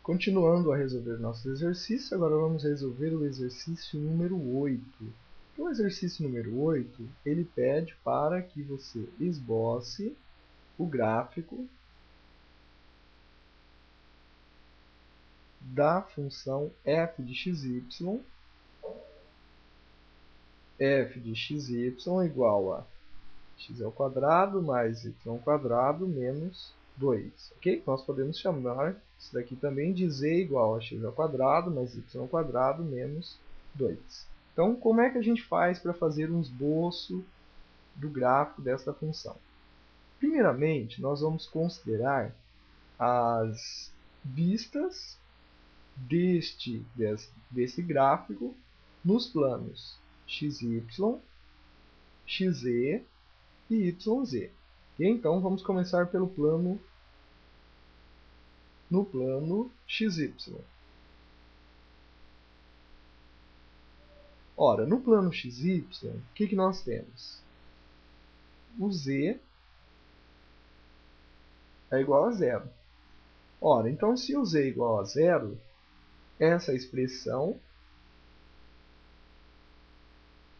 Continuando a resolver nosso exercício, agora vamos resolver o exercício número 8. O exercício número 8, ele pede para que você esboce o gráfico da função f de xy igual a x² mais y² menos 2. Ok? Nós podemos chamar isso daqui também de z igual a x² mais y² menos 2. Então, como é que a gente faz para fazer um esboço do gráfico desta função? Primeiramente, nós vamos considerar as vistas desse gráfico nos planos xy, xz e yz. E então vamos começar pelo plano xy. Ora, no plano xy, o que nós temos? O z é igual a zero. Ora, então se o z é igual a zero, essa expressão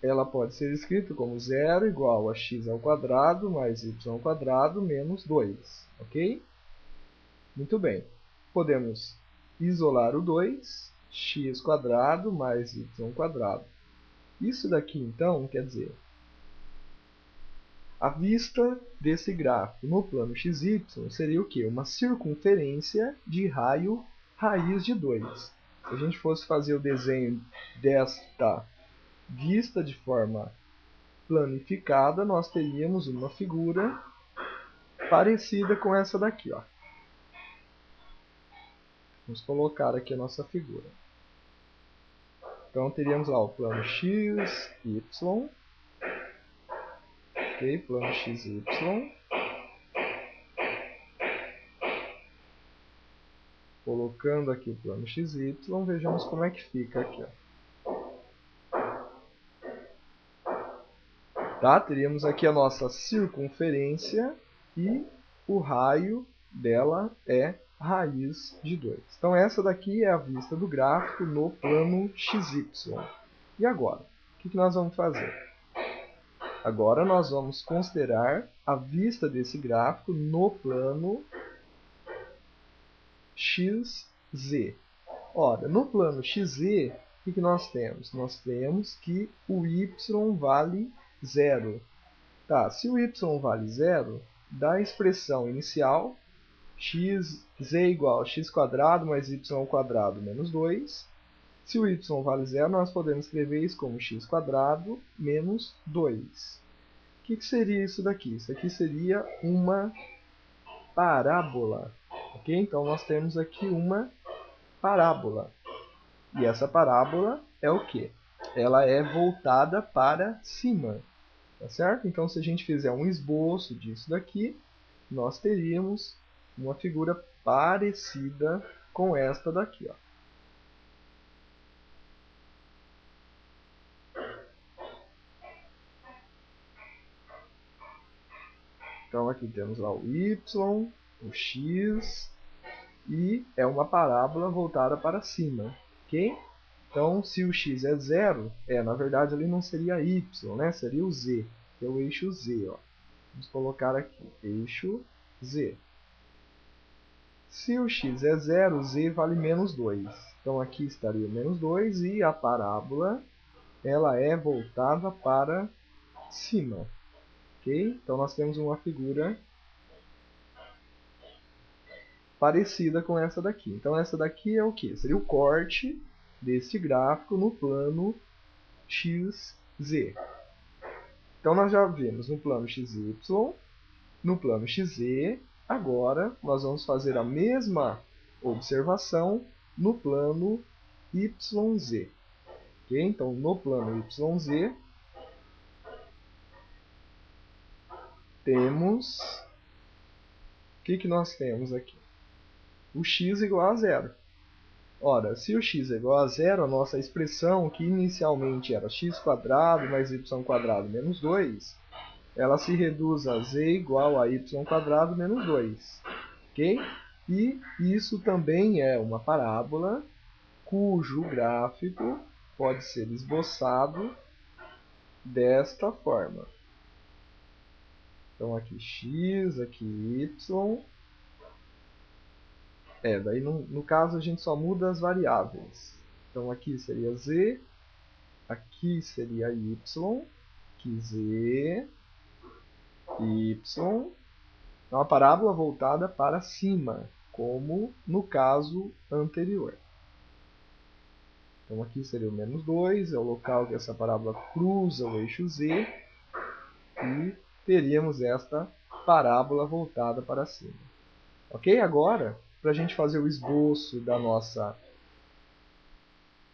ela pode ser escrita como 0 igual a x² mais y² menos 2. Ok? Muito bem. Podemos isolar o 2, x² mais y². Isso daqui, então, quer dizer, a vista desse gráfico no plano xy seria o quê? Uma circunferência de raio raiz de 2. Se a gente fosse fazer o desenho desta vista de forma planificada, nós teríamos uma figura parecida com essa daqui. Ó. Vamos colocar aqui a nossa figura. Então, teríamos lá o plano x, y. Ok, plano xy. Colocando aqui o plano xy, vejamos como é que fica aqui. Ó. Tá? Teríamos aqui a nossa circunferência e o raio dela é raiz de 2. Então, essa daqui é a vista do gráfico no plano xy. E agora? O que nós vamos fazer? Agora, nós vamos considerar a vista desse gráfico no plano xz. Ora, no plano xz, o que nós temos? Nós temos que o y vale 0. Tá, se o y vale 0, da expressão inicial, z igual a x² mais y² menos 2. Se o y vale 0, nós podemos escrever isso como x² menos 2. O que seria isso daqui? Isso aqui seria uma parábola. Okay? Então, nós temos aqui uma parábola. E essa parábola é o quê? Ela é voltada para cima. Tá certo? Então, se a gente fizer um esboço disso daqui, nós teríamos uma figura parecida com esta daqui. Ó. Então, aqui temos lá o y, o x, e é uma parábola voltada para cima. Ok? Então, se o x é 0, na verdade, ali não seria y, né? Seria o z, que é o eixo z. Ó. Vamos colocar aqui, eixo z. Se o x é 0, z vale menos 2. Então, aqui estaria menos 2 e a parábola ela é voltada para cima. Okay? Então, nós temos uma figura parecida com essa daqui. Então, essa daqui é o que? Seria o corte deste gráfico no plano xz. Então, nós já vimos no plano xy, no plano xz. Agora, nós vamos fazer a mesma observação no plano yz. Okay? Então, no plano yz, temos... O que nós temos aqui? O x igual a 0. Ora, se o x é igual a 0, a nossa expressão, que inicialmente era x² mais y² menos 2, ela se reduz a z igual a y² menos 2. Ok? E isso também é uma parábola cujo gráfico pode ser esboçado desta forma. Então aqui x, aqui y. Daí no caso a gente só muda as variáveis. Então aqui seria z, aqui seria y, aqui z, y. É uma parábola voltada para cima, como no caso anterior. Então aqui seria o menos 2, é o local que essa parábola cruza o eixo z, e teríamos esta parábola voltada para cima. Ok? Agora, para a gente fazer o esboço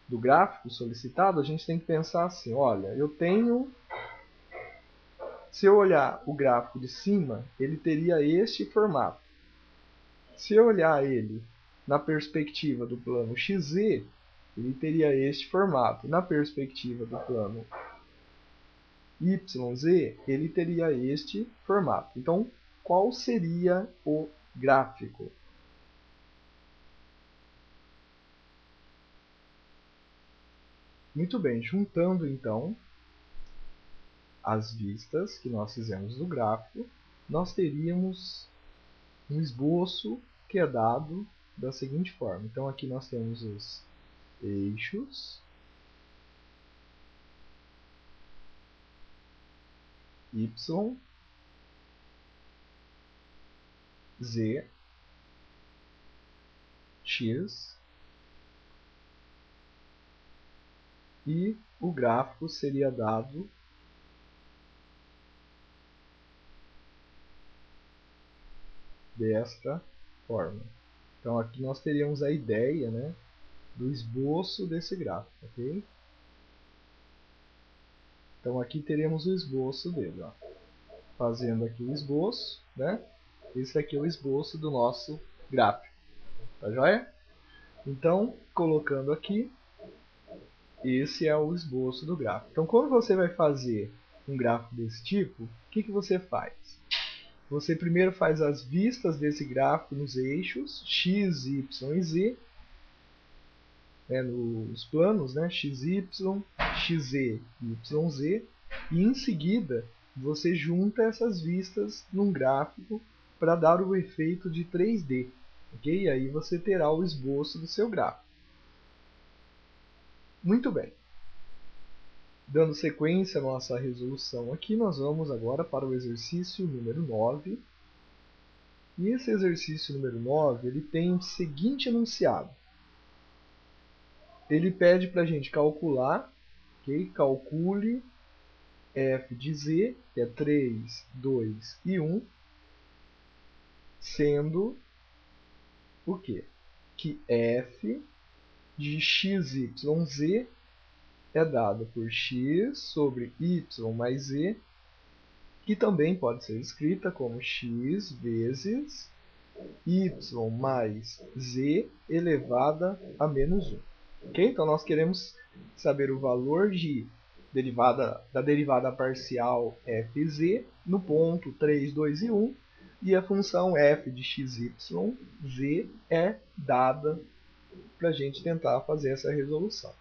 do gráfico solicitado, a gente tem que pensar assim, olha, se eu olhar o gráfico de cima, ele teria este formato. Se eu olhar ele na perspectiva do plano XZ, ele teria este formato. Na perspectiva do plano YZ, ele teria este formato. Então, qual seria o gráfico? Muito bem, juntando então as vistas que nós fizemos do gráfico, nós teríamos um esboço que é dado da seguinte forma. Então aqui nós temos os eixos y, z, x, e o gráfico seria dado desta forma. Então aqui nós teríamos a ideia, né, do esboço desse gráfico, ok? Então aqui teremos o esboço dele, ó. Fazendo aqui o esboço, né? Esse aqui é o esboço do nosso gráfico, tá joia? Então, colocando aqui, esse é o esboço do gráfico. Então, quando você vai fazer um gráfico desse tipo, o que você faz? Você primeiro faz as vistas desse gráfico nos eixos x, y e z, né, nos planos, né, xy, xz e yz, e em seguida você junta essas vistas num gráfico para dar o efeito de 3D. Okay? E aí você terá o esboço do seu gráfico. Muito bem. Dando sequência à nossa resolução aqui, nós vamos agora para o exercício número 9. E esse exercício número 9 ele tem o seguinte enunciado. Ele pede para a gente calcular, okay? Calcule f de z, que é 3, 2 e 1, sendo o quê? Que f de x, y, z é dado por x sobre y mais z, que também pode ser escrita como x vezes y mais z elevada a menos 1. Okay? Então, nós queremos saber o valor da derivada parcial fz no ponto 3, 2 e 1, e a função f de xy z é dada para a gente tentar fazer essa resolução.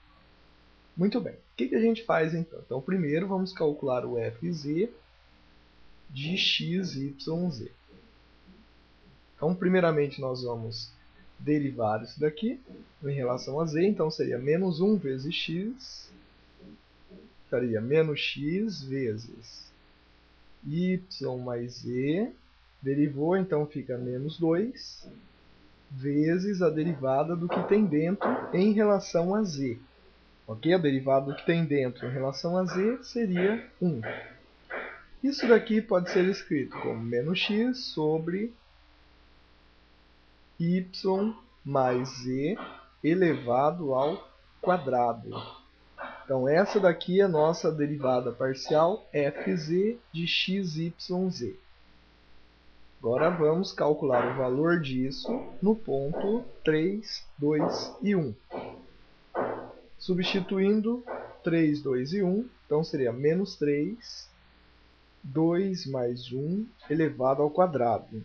Muito bem, o que a gente faz então? Então, primeiro vamos calcular o fz de x, y, z. Então, primeiramente nós vamos derivar isso daqui em relação a z, então seria menos 1 vezes x, ficaria menos x vezes y mais z, derivou, então fica menos 2, vezes a derivada do que tem dentro em relação a z. Ok? A derivada do que tem dentro em relação a z seria 1. Isso daqui pode ser escrito como menos x sobre y mais z elevado ao quadrado. Então, essa daqui é a nossa derivada parcial fz de x, y, z. Agora vamos calcular o valor disso no ponto 3, 2 e 1. Substituindo 3, 2 e 1, então seria menos 3, 2 mais 1 elevado ao quadrado.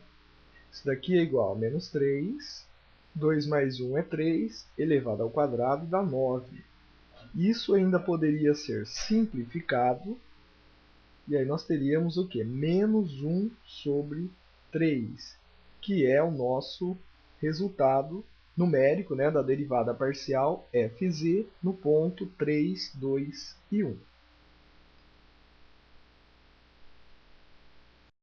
Isso daqui é igual a menos 3. 2 mais 1 é 3, elevado ao quadrado dá 9. Isso ainda poderia ser simplificado, e aí nós teríamos o quê? Menos 1 sobre 3, que é o nosso resultado numérico, né, da derivada parcial fz no ponto 3, 2 e 1.